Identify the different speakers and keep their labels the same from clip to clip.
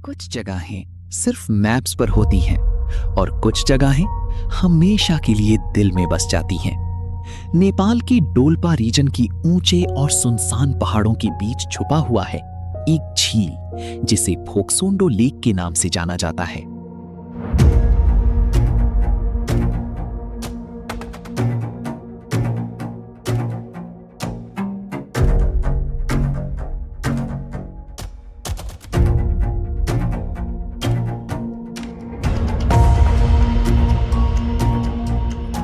Speaker 1: कुछ जगहें सिर्फ मैप्स पर होती हैं और कुछ जगहें हमेशा के लिए दिल में बस जाती हैं। नेपाल की डोल्पा रीजन की ऊंचे और सुनसान पहाड़ों के बीच छुपा हुआ है एक झील जिसे फोक्सोंडो लेक के नाम से जाना जाता है।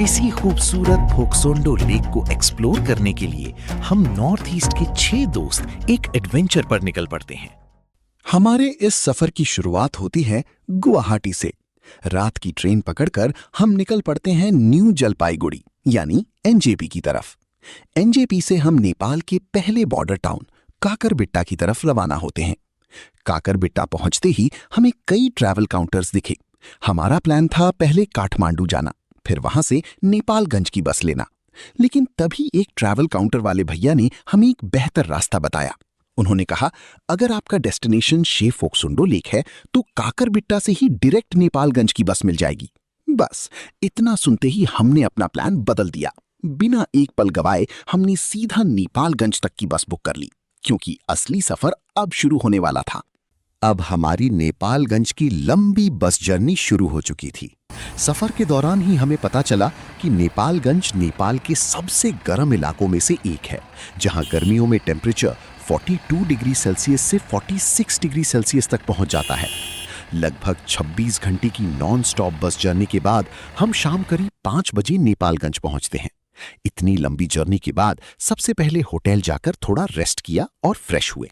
Speaker 1: इसी खूबसूरत फोक्सोंडो लेक को एक्सप्लोर करने के लिए हम नॉर्थ ईस्ट के 6 दोस्त एक एडवेंचर पर निकल पड़ते हैं।
Speaker 2: हमारे इस सफर की शुरुआत होती है गुवाहाटी से। रात की ट्रेन पकड़कर हम निकल पड़ते हैं न्यू जलपाईगुड़ी यानी एनजेपी की तरफ। एनजेपी से हम नेपाल के पहले बॉर्डर टाउन काकरबिट्टा की तरफ रवाना होते हैं। काकरबिट्टा पहुंचते ही हमें कई ट्रैवल काउंटर्स दिखे। हमारा प्लान था पहले काठमांडू जाना, फिर वहां से नेपालगंज की बस लेना। लेकिन तभी एक ट्रैवल काउंटर वाले भैया ने हमें एक बेहतर रास्ता बताया। उन्होंने कहा, अगर आपका डेस्टिनेशन शेफ फोक्सोंडो लेक है तो काकरबिट्टा से ही डायरेक्ट नेपालगंज की बस मिल जाएगी। बस इतना सुनते ही हमने अपना प्लान बदल दिया। बिना एक पल गवाए हमने सीधा नेपालगंज तक की बस बुक कर ली, क्योंकि असली सफर अब शुरू होने वाला था। अब हमारी नेपालगंज की लंबी बस जर्नी शुरू हो चुकी थी। सफर के दौरान ही हमें पता चला कि नेपालगंज नेपाल के सबसे गर्म इलाकों में से एक है, जहां गर्मियों में टेम्परेचर 42 डिग्री सेल्सियस से 46 डिग्री सेल्सियस तक पहुंच जाता है। लगभग 26 घंटे की नॉन स्टॉप बस जर्नी के बाद हम शाम करीब 5 बजे नेपालगंज पहुंचते हैं। इतनी लंबी जर्नी के बाद सबसे पहले होटल जाकर थोड़ा रेस्ट किया और फ्रेश हुए।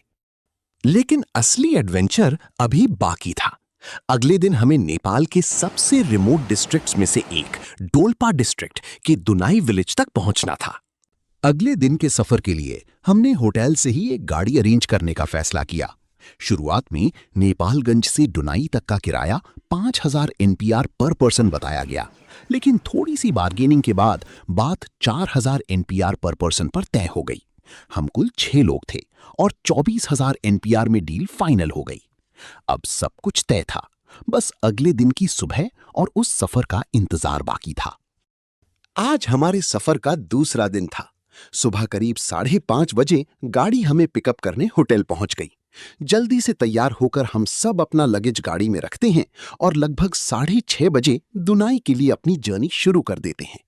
Speaker 2: लेकिन असली एडवेंचर अभी बाकी था। अगले दिन हमें नेपाल के सबसे रिमोट डिस्ट्रिक्ट्स में से एक डोल्पा डिस्ट्रिक्ट के दुनाई विलेज तक पहुंचना था। अगले दिन के सफर के लिए हमने होटल से ही एक गाड़ी अरेंज करने का फैसला किया। शुरुआत में नेपालगंज से दुनाई तक का किराया 5000 एनपीआर पर पर्सन बताया गया, लेकिन थोड़ी सी बार्गेनिंग के बाद बात 4000 एनपीआर पर पर्सन पर तय हो गई। हम कुल 6 लोग थे और 24000 एनपीआर में डील फाइनल हो गई। अब सब कुछ तय था, बस अगले दिन की सुबह और उस सफर का इंतजार बाकी था। आज हमारे सफर का दूसरा दिन था। सुबह करीब 5:30 बजे गाड़ी हमें पिकअप करने होटल पहुंच गई। जल्दी से तैयार होकर हम सब अपना लगेज गाड़ी में रखते हैं और लगभग 6:30 बजे दुनाई के लिए अपनी जर्नी शुरू कर देते हैं।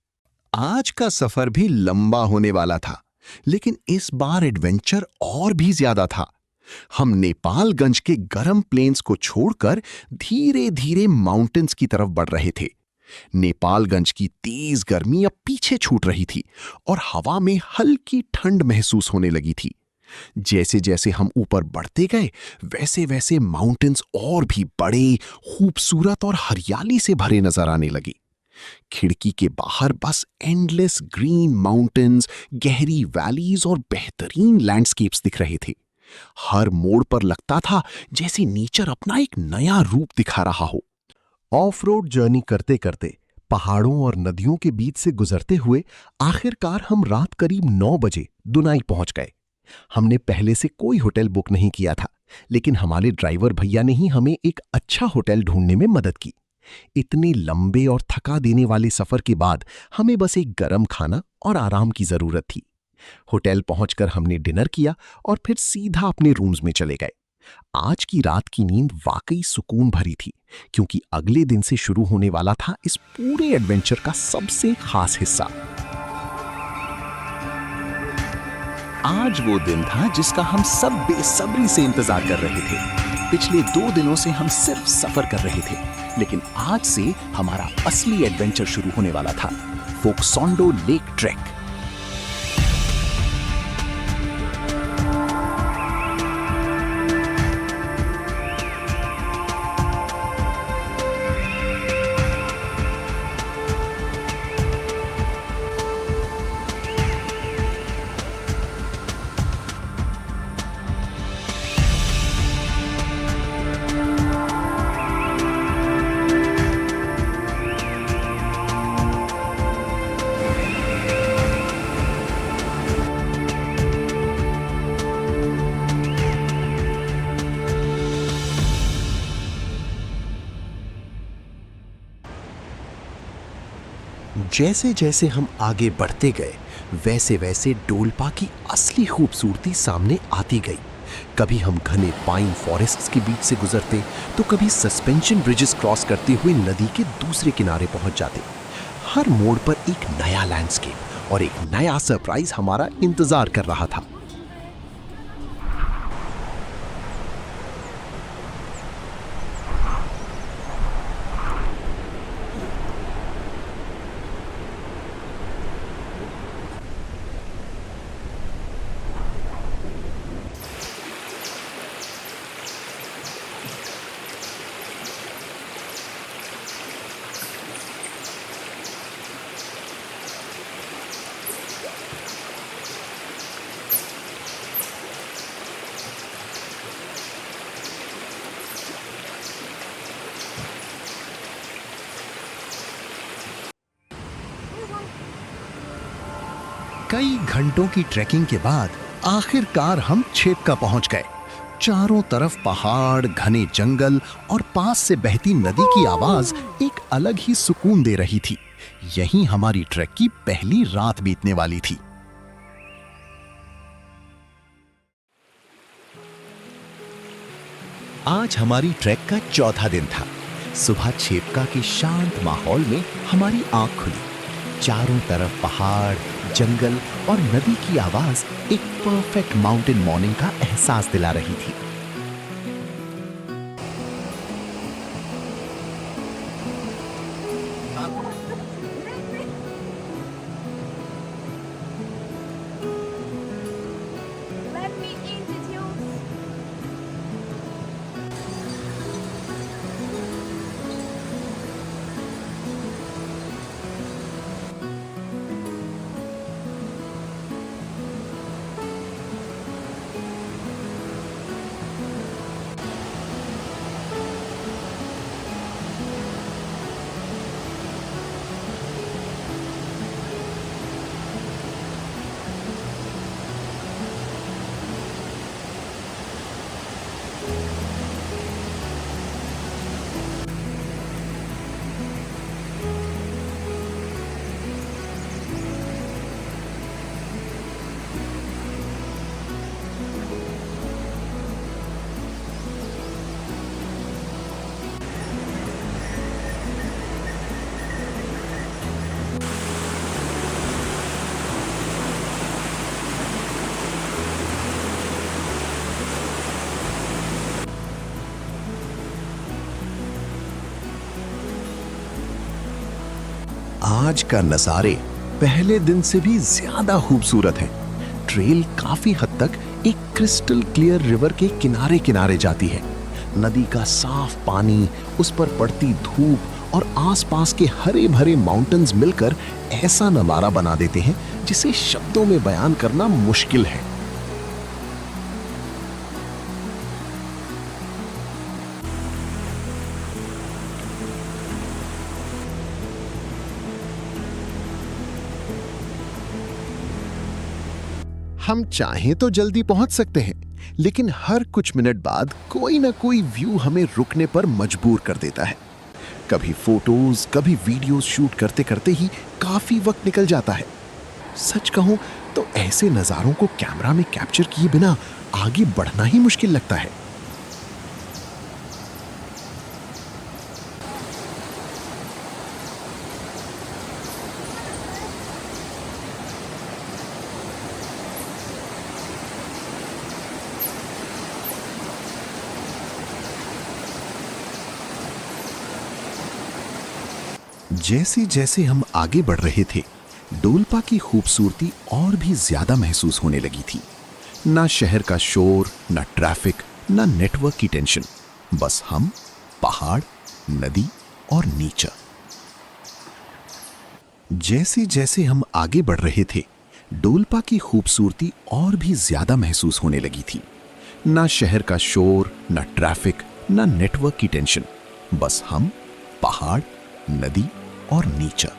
Speaker 2: आज का सफर भी लंबा होने वाला था, लेकिन इस बार एडवेंचर और भी ज्यादा था। हम नेपालगंज के गर्म प्लेन्स को छोड़कर धीरे धीरे माउंटेन्स की तरफ बढ़ रहे थे। नेपालगंज की तेज गर्मी अब पीछे छूट रही थी और हवा में हल्की ठंड महसूस होने लगी थी। जैसे जैसे हम ऊपर बढ़ते गए वैसे वैसे माउंटेन्स और भी बड़े, खूबसूरत और हरियाली से भरे नजर आने लगे। खिड़की के बाहर बस एंडलेस ग्रीन माउंटेन्स, गहरी वैलीज और बेहतरीन लैंडस्केप्स दिख रहे थे। हर मोड़ पर लगता था जैसे नेचर अपना एक नया रूप दिखा रहा हो। ऑफ रोड जर्नी करते करते पहाड़ों और नदियों के बीच से गुजरते हुए आखिरकार हम रात करीब 9 बजे दुनाई पहुंच गए। हमने पहले से कोई होटल बुक नहीं किया था, लेकिन हमारे ड्राइवर भैया ने ही हमें एक अच्छा होटल ढूंढने में मदद की। इतने लंबे और थका देने वाले सफर के बाद हमें बस एक गर्म खाना और आराम की जरूरत थी। होटल पहुंचकर हमने डिनर किया और फिर सीधा अपने रूम्स में चले गए। आज की रात की नींद वाकई सुकून भरी थी, क्योंकि अगले दिन से शुरू होने वाला था इस पूरे एडवेंचर का सबसे खास हिस्सा। आज वो दिन था जिसका हम सब बेसब्री से इंतजार कर रहे थे। पिछले 2 दिनों से हम सिर्फ सफर कर रहे थे, लेकिन आज से हमारा असली एडवेंचर शुरू होने वाला था, फोक्सोंडो लेक ट्रैक। जैसे जैसे हम आगे बढ़ते गए, वैसे वैसे डोलपा की असली खूबसूरती सामने आती गई। कभी हम घने पाइन फॉरेस्ट्स के बीच से गुजरते, तो कभी सस्पेंशन ब्रिजेस क्रॉस करते हुए नदी के दूसरे किनारे पहुंच जाते। हर मोड़ पर एक नया लैंडस्केप और एक नया सरप्राइज हमारा इंतजार कर रहा था। कई घंटों की ट्रैकिंग के बाद आखिरकार हम छेपका पहुंच गए। चारों तरफ पहाड़, घने जंगल और पास से बहती नदी की आवाज एक अलग ही सुकून दे रही थी। यहीं हमारी ट्रैक की पहली रात बीतने वाली थी। आज हमारी ट्रैक का चौथा दिन था। सुबह छेपका के शांत माहौल में हमारी आंख खुली। चारों तरफ पहाड़, जंगल और नदी की आवाज एक परफेक्ट माउंटेन मॉर्निंग का एहसास दिला रही थी।
Speaker 3: Let me introduce.
Speaker 2: आज का नज़ारे पहले दिन से भी ज्यादा खूबसूरत है। ट्रेल काफी हद तक एक क्रिस्टल क्लियर रिवर के किनारे किनारे जाती है। नदी का साफ पानी, उस पर पड़ती धूप और आसपास के हरे भरे माउंटेन्स मिलकर ऐसा नजारा बना देते हैं जिसे शब्दों में बयान करना मुश्किल है। हम चाहें तो जल्दी पहुंच सकते हैं, लेकिन हर कुछ मिनट बाद कोई ना कोई व्यू हमें रुकने पर मजबूर कर देता है। कभी फोटोज, कभी वीडियोस शूट करते करते ही काफी वक्त निकल जाता है। सच कहूं तो ऐसे नज़ारों को कैमरा में कैप्चर किए बिना आगे बढ़ना ही मुश्किल लगता है। जैसे जैसे हम आगे बढ़ रहे थे, डोलपा की खूबसूरती और भी ज्यादा महसूस होने लगी थी। ना शहर का शोर, ना ट्रैफिक, ना नेटवर्क की टेंशन, बस हम, पहाड़, नदी और नेचर। जैसे जैसे हम आगे बढ़ रहे थे, डोलपा की खूबसूरती और भी ज्यादा महसूस होने लगी थी। ना शहर का शोर, ना ट्रैफिक, ना नेटवर्क की टेंशन, बस हम, पहाड़, नदी और नेचर।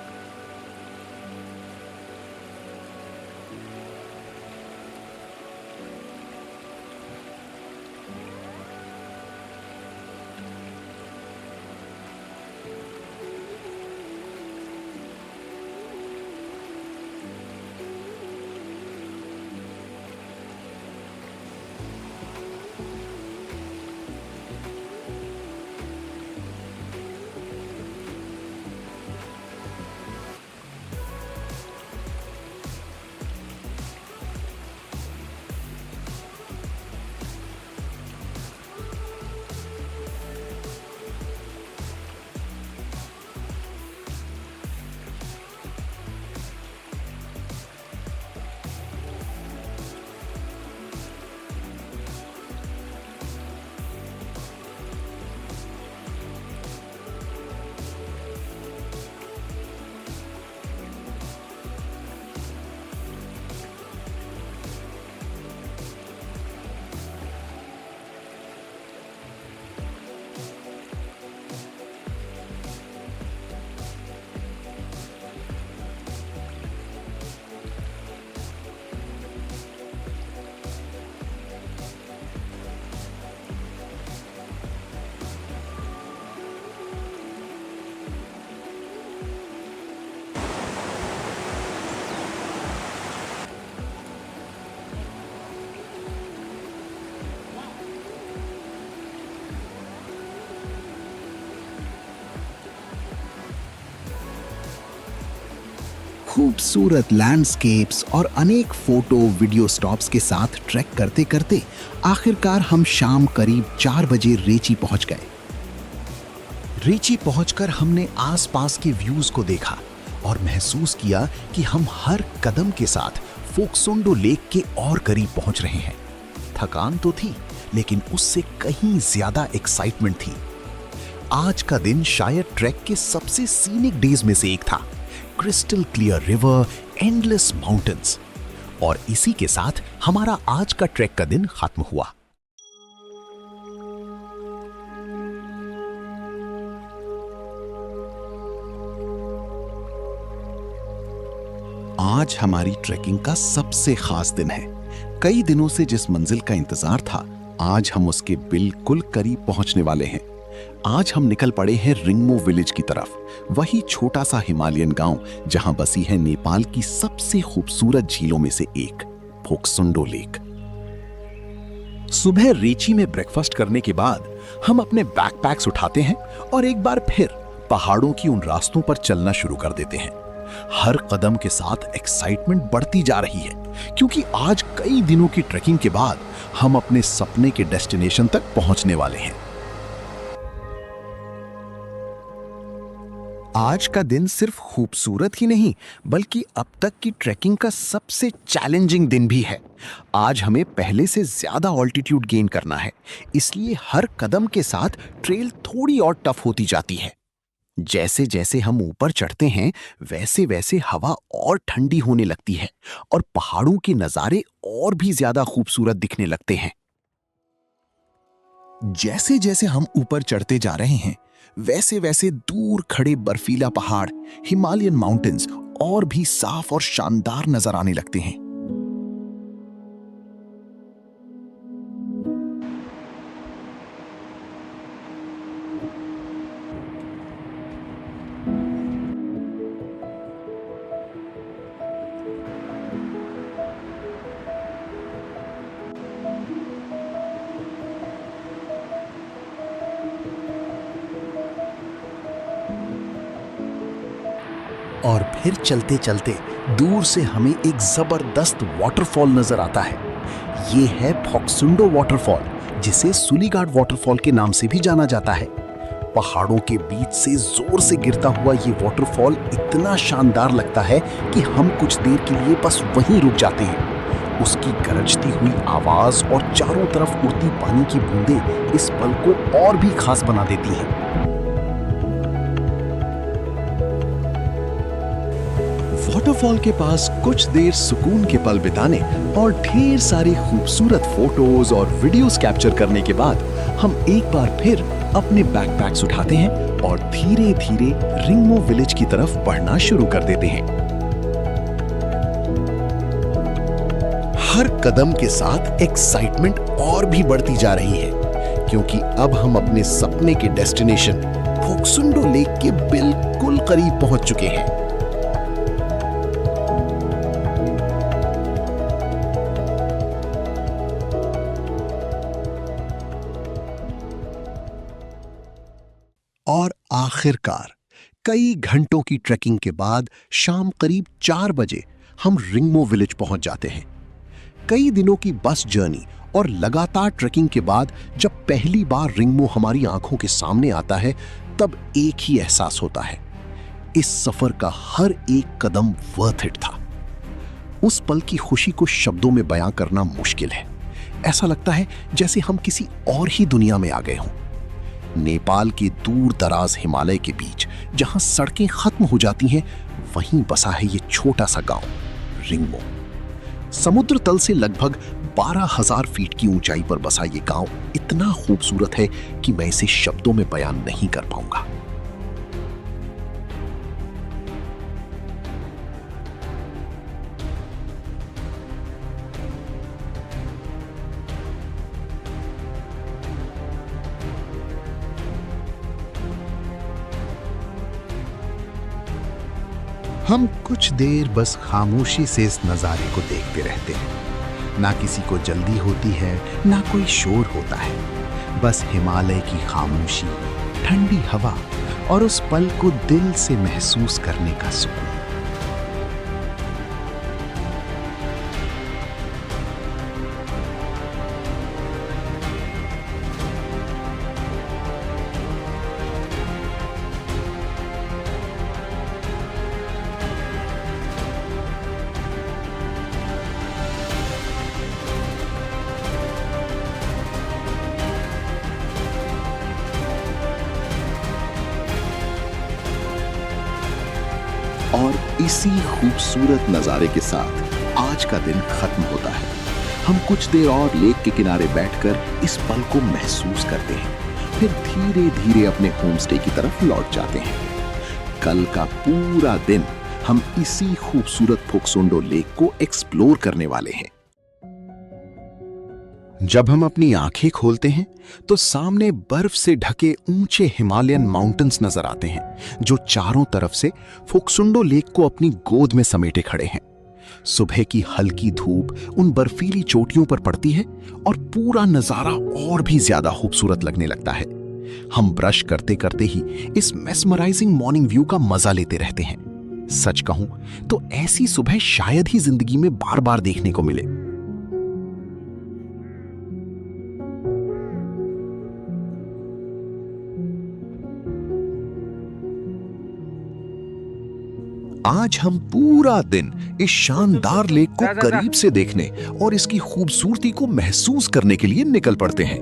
Speaker 2: खूबसूरत लैंडस्केप्स और अनेक फोटो वीडियो स्टॉप्स के साथ ट्रैक करते करते आखिरकार हम शाम करीब 4 बजे रेची पहुंच गए। रेची पहुंचकर हमने आसपास के व्यूज को देखा और महसूस किया कि हम हर कदम के साथ फोक्सोंडो लेक के और करीब पहुंच रहे हैं। थकान तो थी, लेकिन उससे कहीं ज्यादा एक्साइटमेंट थी। आज का दिन शायद ट्रैक के सबसे सीनिक डेज में से एक था। Crystal clear river, endless mountains, और इसी के साथ हमारा आज का ट्रैक का दिन खत्म हुआ। आज हमारी ट्रैकिंग का सबसे खास दिन है। कई दिनों से जिस मंजिल का इंतजार था, आज हम उसके बिल्कुल करीब पहुंचने वाले हैं। आज हम निकल पड़े हैं रिंगमो विलेज की तरफ, वही छोटा सा हिमालयन गांव जहां बसी है नेपाल की सबसे खूबसूरत झीलों में से एक, फोक्सोंडो लेक। सुबह रेची में ब्रेकफास्ट करने के बाद हम अपने बैकपैक्स उठाते हैं और एक बार फिर पहाड़ों की उन रास्तों पर चलना शुरू कर देते हैं। हर कदम के साथ एक्साइटमेंट बढ़ती जा रही है, क्योंकि आज कई दिनों की ट्रैकिंग के बाद हम अपने सपने के डेस्टिनेशन तक पहुंचने वाले हैं। आज का दिन सिर्फ खूबसूरत ही नहीं, बल्कि अब तक की ट्रैकिंग का सबसे चैलेंजिंग दिन भी है। आज हमें पहले से ज्यादा ऑल्टीट्यूड गेन करना है, इसलिए हर कदम के साथ ट्रेल थोड़ी और टफ होती जाती है। जैसे जैसे हम ऊपर चढ़ते हैं, वैसे वैसे हवा और ठंडी होने लगती है और पहाड़ों के नज़ारे और भी ज्यादा खूबसूरत दिखने लगते हैं। जैसे जैसे हम ऊपर चढ़ते जा रहे हैं, वैसे वैसे दूर खड़े बर्फीला पहाड़, हिमालयन माउंटेन्स और भी साफ और शानदार नजर आने लगते हैं। और फिर चलते चलते दूर से हमें एक जबरदस्त वाटरफॉल नजर आता है। ये है फोक्सोंडो वाटरफॉल, जिसे सुलीगाड वाटरफॉल के नाम से भी जाना जाता है। पहाड़ों के बीच से जोर से गिरता हुआ ये वाटरफॉल इतना शानदार लगता है कि हम कुछ देर के लिए बस वहीं रुक जाते हैं। उसकी गरजती हुई आवाज और चारों तरफ उड़ती पानी की बूंदें इस पल को और भी खास बना देती हैं। वाटरफॉल के पास कुछ देर सुकून के पल बिताने और ढेर सारी खूबसूरत फोटोज और वीडियोस कैप्चर करने के बाद हम एक बार फिर अपने बैकपैक्स उठाते हैं और धीरे धीरे रिंगमो विलेज की तरफ बढ़ना शुरू कर देते हैं। हर कदम के साथ एक्साइटमेंट और भी बढ़ती जा रही है, क्योंकि अब हम अपने सपने के डेस्टिनेशन फोक्सोंडो लेक के बिल्कुल करीब पहुंच चुके हैं। और आखिरकार कई घंटों की ट्रैकिंग के बाद शाम करीब 4 बजे हम रिंगमो विलेज पहुंच जाते हैं। कई दिनों की बस जर्नी और लगातार ट्रैकिंग के बाद जब पहली बार रिंगमो हमारी आंखों के सामने आता है, तब एक ही एहसास होता है, इस सफर का हर एक कदम वर्थ इट था। उस पल की खुशी को शब्दों में बयां करना मुश्किल है। ऐसा लगता है जैसे हम किसी और ही दुनिया में आ गए हों। नेपाल के दूर दराज हिमालय के बीच जहां सड़कें खत्म हो जाती हैं, वहीं बसा है ये छोटा सा गांव रिंगमो। समुद्र तल से लगभग 12,000 फीट की ऊंचाई पर बसा ये गांव इतना खूबसूरत है कि मैं इसे शब्दों में बयान नहीं कर पाऊंगा। हम कुछ देर बस खामोशी से इस नज़ारे को देखते रहते हैं। ना किसी को जल्दी होती है, ना कोई शोर होता है। बस हिमालय की खामोशी, ठंडी हवा और उस पल को दिल से महसूस करने का सुकून। और इसी खूबसूरत नजारे के साथ आज का दिन खत्म होता है। हम कुछ देर और लेक के किनारे बैठकर इस पल को महसूस करते हैं, फिर धीरे धीरे अपने होम स्टे की तरफ लौट जाते हैं। कल का पूरा दिन हम इसी खूबसूरत फोक्सोंडो लेक को एक्सप्लोर करने वाले हैं। जब हम अपनी आंखें खोलते हैं तो सामने बर्फ से ढके ऊंचे हिमालयन माउंटेन्स नजर आते हैं, जो चारों तरफ से फोक्सोंडो लेक को अपनी गोद में समेटे खड़े हैं। सुबह की हल्की धूप उन बर्फीली चोटियों पर पड़ती है और पूरा नजारा और भी ज्यादा खूबसूरत लगने लगता है। हम ब्रश करते करते ही इस मेस्मराइजिंग मॉर्निंग व्यू का मजा लेते रहते हैं। सच कहूं तो ऐसी सुबह शायद ही जिंदगी में बार बार देखने को मिले। आज हम पूरा दिन इस शानदार लेक को करीब से देखने और इसकी खूबसूरती को महसूस करने के लिए निकल पड़ते हैं।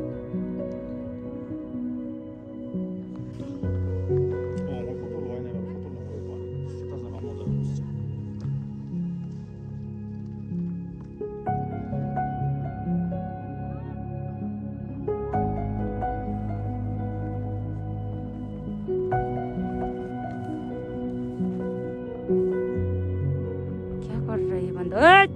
Speaker 3: क्या कर रही है बंद? हट!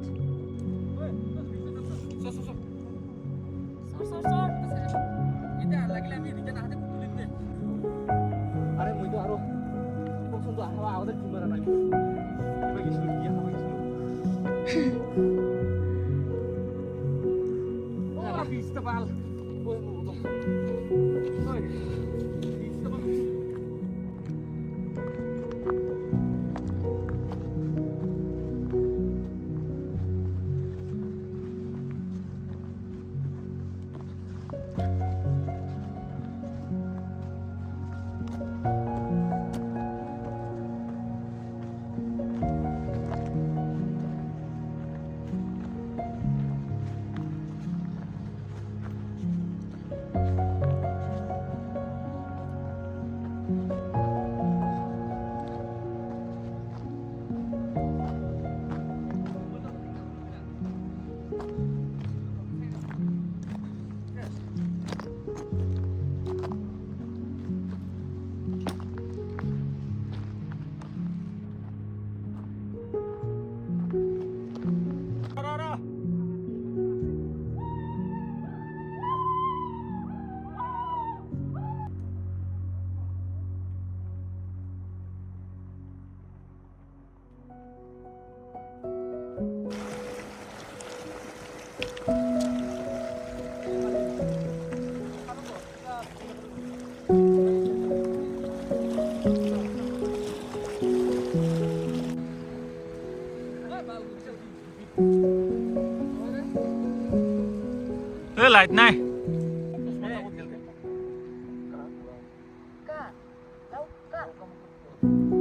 Speaker 4: लाइट नहीं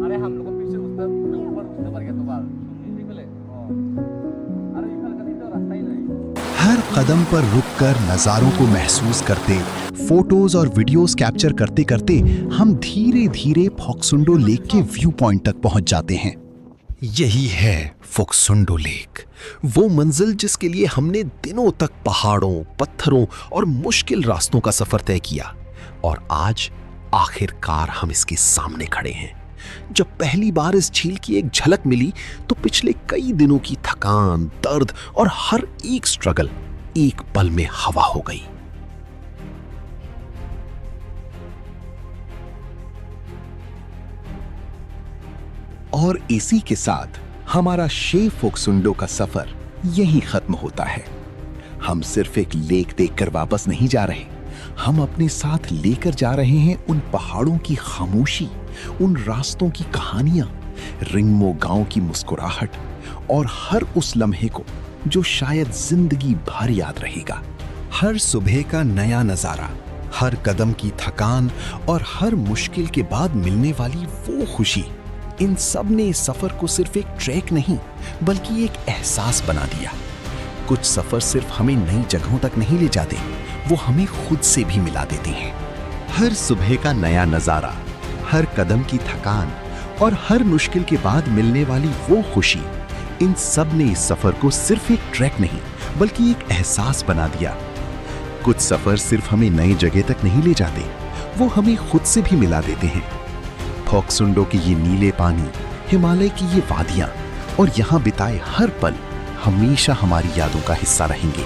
Speaker 5: अरे हम लोग को पीछे ऊपर पर गया तो बाल अरे इधर तो रास्ता ही नहीं।
Speaker 2: हर कदम पर रुककर नजारों को महसूस करते, फोटोज और वीडियोस कैप्चर करते करते हम धीरे धीरे फोक्सोंडो लेक के व्यू पॉइंट तक पहुंच जाते हैं। यही है फोक्सोंडो लेक, वो मंजिल जिसके लिए हमने दिनों तक पहाड़ों, पत्थरों और मुश्किल रास्तों का सफर तय किया, और आज आखिरकार हम इसके सामने खड़े हैं। जब पहली बार इस झील की एक झलक मिली तो पिछले कई दिनों की थकान, दर्द और हर एक स्ट्रगल एक पल में हवा हो गई। और इसी के साथ हमारा शे फोक्सोंडो का सफर यहीं खत्म होता है। हम सिर्फ एक लेक देखकर वापस नहीं जा रहे, हम अपने साथ लेकर जा रहे हैं उन पहाड़ों की खामोशी, उन रास्तों की कहानियां, रिंगमो गांव की मुस्कुराहट और हर उस लम्हे को जो शायद जिंदगी भर याद रहेगा। हर सुबह का नया नजारा, हर कदम की थकान और हर मुश्किल के बाद मिलने वाली वो खुशी, इन सब ने इस सफर को सिर्फ एक ट्रैक नहीं बल्कि एक एहसास बना दिया। कुछ सफर सिर्फ हमें नई जगहों तक नहीं ले जाते, वो हमें खुद से भी मिला देते हैं। हर सुबह का नया नजारा, हर कदम की थकान और हर मुश्किल के बाद मिलने वाली वो खुशी, इन सब ने इस सफर को सिर्फ एक ट्रैक नहीं बल्कि एक एहसास बना दिया। कुछ सफर सिर्फ हमें नई जगह तक नहीं ले जाते, वो हमें खुद से भी मिला देते हैं। फोक्सुंडो के ये नीले पानी, हिमालय की ये वादियां और यहाँ बिताए हर पल हमेशा हमारी यादों का हिस्सा रहेंगे।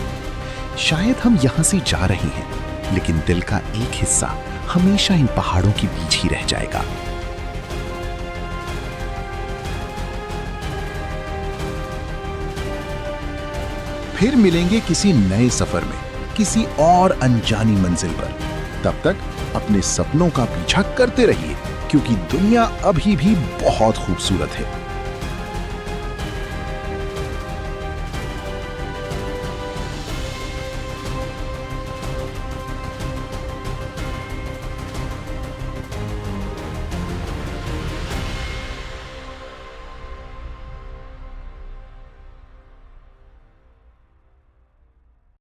Speaker 2: शायद हम यहाँ से जा रहे हैं, लेकिन दिल का एक हिस्सा हमेशा इन पहाड़ों के बीच ही रह जाएगा। फिर मिलेंगे किसी नए सफर में, किसी और अनजानी मंजिल पर। तब तक अपने सपनों का पीछा करते रहिए, क्योंकि दुनिया अभी भी बहुत खूबसूरत है।